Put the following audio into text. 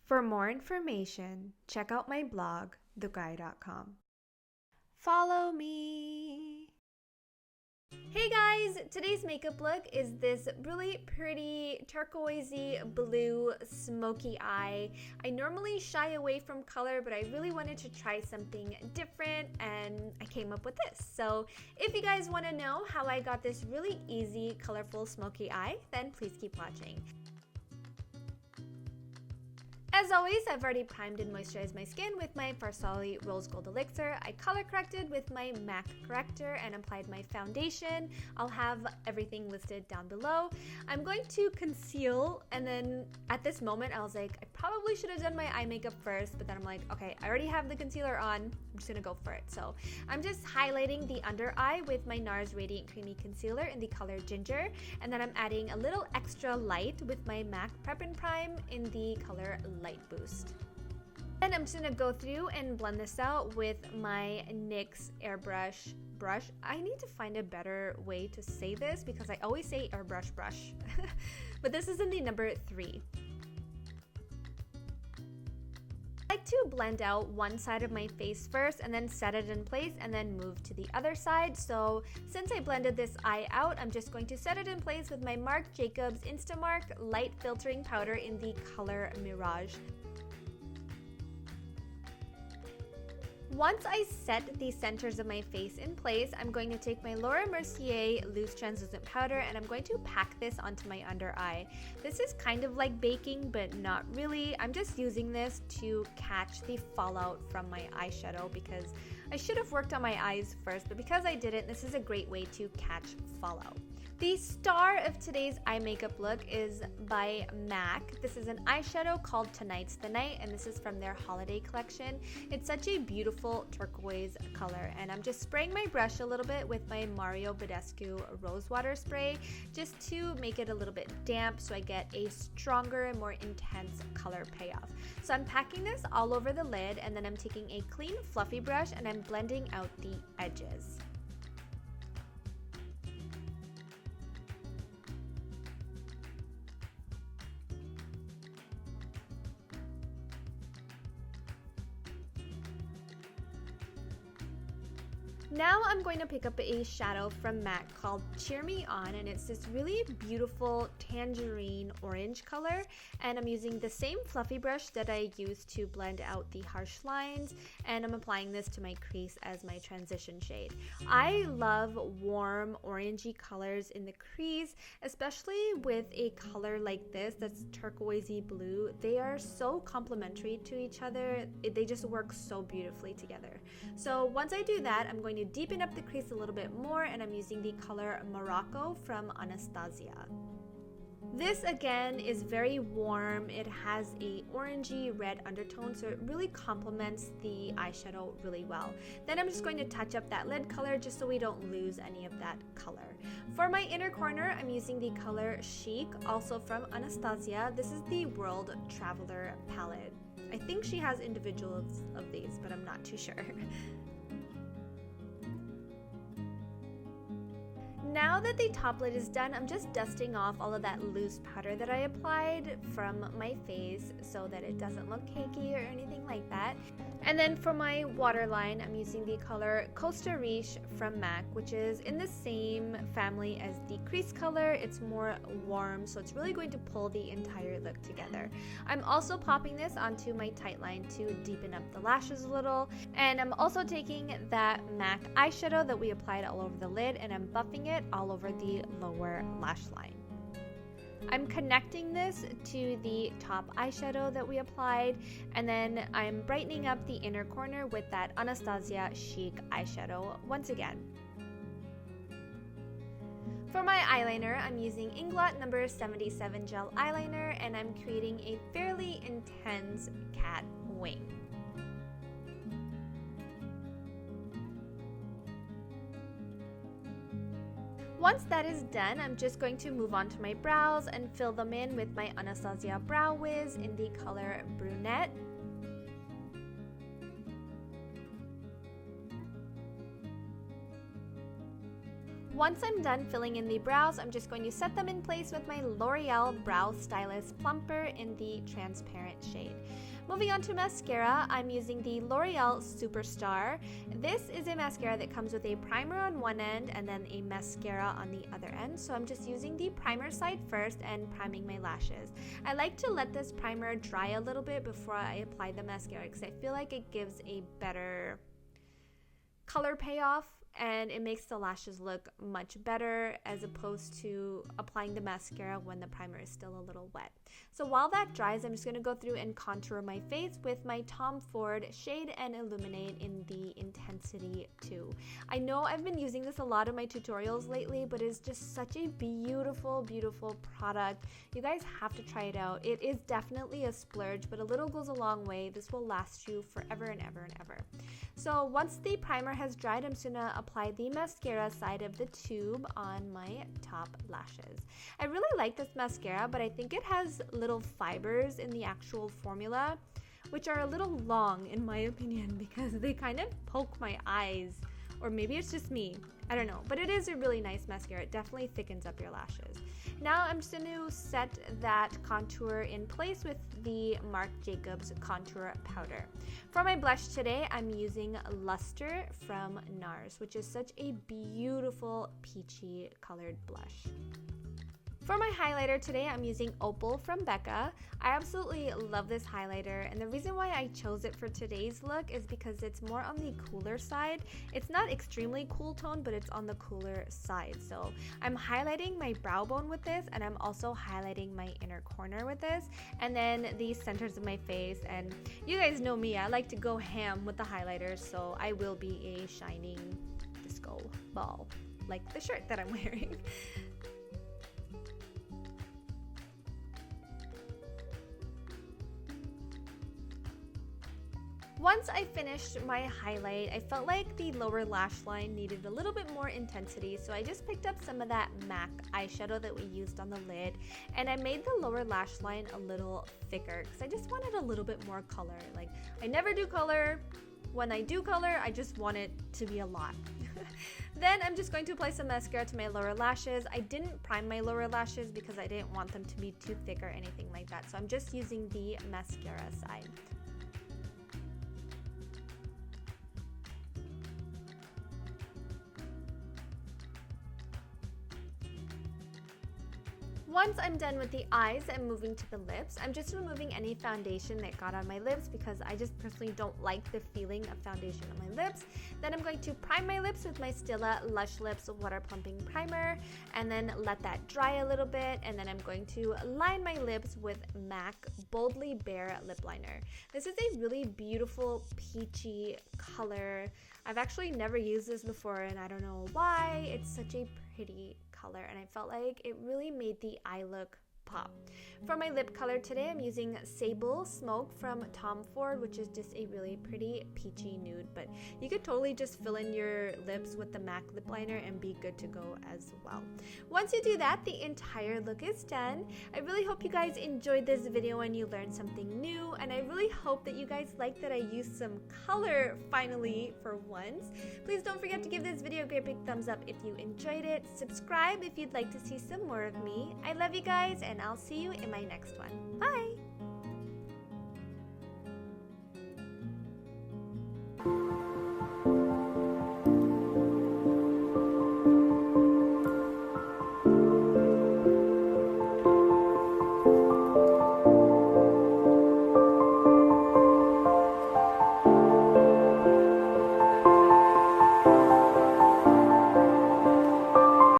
For more information, check out my blog, Dhukai.com. Follow me! Hey guys! Today's makeup look is this really pretty turquoisey blue smoky eye. I normally shy away from color, but I really wanted to try something different and I came up with this. So if you guys want to know how I got this really easy, colorful smoky eye, then please keep watching. As always, I've already primed and moisturized my skin with my Farsali Rose Gold Elixir. I color corrected with my MAC corrector and applied my foundation. I'll have everything listed down below. I'm going to conceal, and then at this moment I was like, I probably should have done my eye makeup first, but then I'm like, okay, I already have the concealer on. I'm just gonna go for it. So I'm just highlighting the under eye with my Nars Radiant Creamy Concealer in the color Ginger, and then I'm adding a little extra light with my MAC Prep and Prime in the color Light Boost. And I'm just gonna go through and blend this out with my NYX airbrush brush. I need to find a better way to say this because I always say airbrush brush. But this is in the number 3. I like to blend out one side of my face first and then set it in place and then move to the other side. So since I blended this eye out, I'm just going to set it in place with my Marc Jacobs Instamarc Light Filtering Powder in the color Mirage. Once I set the centers of my face in place, I'm going to take my Laura Mercier Loose Translucent Powder and I'm going to pack this onto my under eye. This is kind of like baking, but not really. I'm just using this to catch the fallout from my eyeshadow because I should have worked on my eyes first, but because I didn't, this is a great way to catch fallout. The star of today's eye makeup look is by MAC. This is an eyeshadow called Tonight's the Night, and this is from their holiday collection. It's such a beautiful turquoise color, and I'm just spraying my brush a little bit with my Mario Badescu Rose Water Spray just to make it a little bit damp so I get a stronger and more intense color payoff. So I'm packing this all over the lid, and then I'm taking a clean fluffy brush and I'm blending out the edges. Now I'm going to pick up a shadow from MAC called Cheer Me On, and it's this really beautiful tangerine orange color, and I'm using the same fluffy brush that I used to blend out the harsh lines, and I'm applying this to my crease as my transition shade. I love warm orangey colors in the crease, especially with a color like this that's turquoisey blue. They are so complementary to each other. They just work so beautifully together. So once I do that, I'm going to deepen up the crease a little bit more, and I'm using the color Morocco from Anastasia. This again is very warm. It has a orangey red undertone, so it really complements the eyeshadow really well. Then I'm just going to touch up that lid color just so we don't lose any of that color. For my inner corner, I'm using the color Chic, also from Anastasia. This is the World Traveler palette. I think she has individuals of these, but I'm not too sure. Now that the top lid is done, I'm just dusting off all of that loose powder that I applied from my face so that it doesn't look cakey or anything like that. And then for my waterline, I'm using the color Costa Riche from MAC, which is in the same family as the crease color. It's more warm, so it's really going to pull the entire look together. I'm also popping this onto my tight line to deepen up the lashes a little. And I'm also taking that MAC eyeshadow that we applied all over the lid and I'm buffing it all over the lower lash line. I'm connecting this to the top eyeshadow that we applied, and then I'm brightening up the inner corner with that Anastasia Chic eyeshadow once again. For my eyeliner, I'm using Inglot number 77 gel eyeliner, and I'm creating a fairly intense cat wing. Once that is done, I'm just going to move on to my brows and fill them in with my Anastasia Brow Wiz in the color Brunette. Once I'm done filling in the brows, I'm just going to set them in place with my Loreal Brow Stylist Plumper in the transparent shade. Moving on to mascara, I'm using the Loreal Superstar. This is a mascara that comes with a primer on one end and then a mascara on the other end. So I'm just using the primer side first and priming my lashes. I like to let this primer dry a little bit before I apply the mascara because I feel like it gives a better color payoff and it makes the lashes look much better as opposed to applying the mascara when the primer is still a little wet. So while that dries, I'm just going to go through and contour my face with my Tom Ford Shade and Illuminate in the Intensity 2. I know I've been using this a lot in my tutorials lately, but it's just such a beautiful, beautiful product. You guys have to try it out. It is definitely a splurge, but a little goes a long way. This will last you forever and ever and ever. So once the primer has dried, I'm just going to apply the mascara side of the tube on my top lashes. I really like this mascara, but I think it has little fibers in the actual formula, which are a little long in my opinion because they kind of poke my eyes. Or maybe it's just me. I don't know. But it is a really nice mascara. It definitely thickens up your lashes. Now I'm just going to set that contour in place with the Marc Jacobs Contour Powder. For my blush today, I'm using Luster from Nars, which is such a beautiful peachy colored blush. For my highlighter today, I'm using Opal from Becca. I absolutely love this highlighter, and the reason why I chose it for today's look is because it's more on the cooler side. It's not extremely cool tone, but it's on the cooler side. So I'm highlighting my brow bone with this, and I'm also highlighting my inner corner with this, and then the centers of my face. And you guys know me, I like to go ham with the highlighters, so I will be a shining disco ball, like the shirt that I'm wearing. Once I finished my highlight, I felt like the lower lash line needed a little bit more intensity, so I just picked up some of that MAC eyeshadow that we used on the lid, and I made the lower lash line a little thicker because I just wanted a little bit more color. Like, I never do color. When I do color, I just want it to be a lot. Then I'm just going to apply some mascara to my lower lashes. I didn't prime my lower lashes because I didn't want them to be too thick or anything like that, so I'm just using the mascara side. Once I'm done with the eyes, I'm moving to the lips. I'm just removing any foundation that got on my lips because I just personally don't like the feeling of foundation on my lips. Then I'm going to prime my lips with my Stila Lush Lips Water Plumping Primer and then let that dry a little bit, and then I'm going to line my lips with MAC Boldly Bare Lip Liner. This is a really beautiful peachy color. I've actually never used this before and I don't know why. It's such a pretty color and I felt like it really made the eye look pop. For my lip color today, I'm using Sable Smoke from Tom Ford, which is just a really pretty peachy nude, but you could totally just fill in your lips with the MAC lip liner and be good to go as well. Once you do that, the entire look is done. I really hope you guys enjoyed this video and you learned something new, and I really hope that you guys liked that I used some color finally for once. Please don't forget to give this video a great big thumbs up if you enjoyed it. Subscribe if you'd like to see some more of me. I love you guys, and I'll see you in my next one. Bye!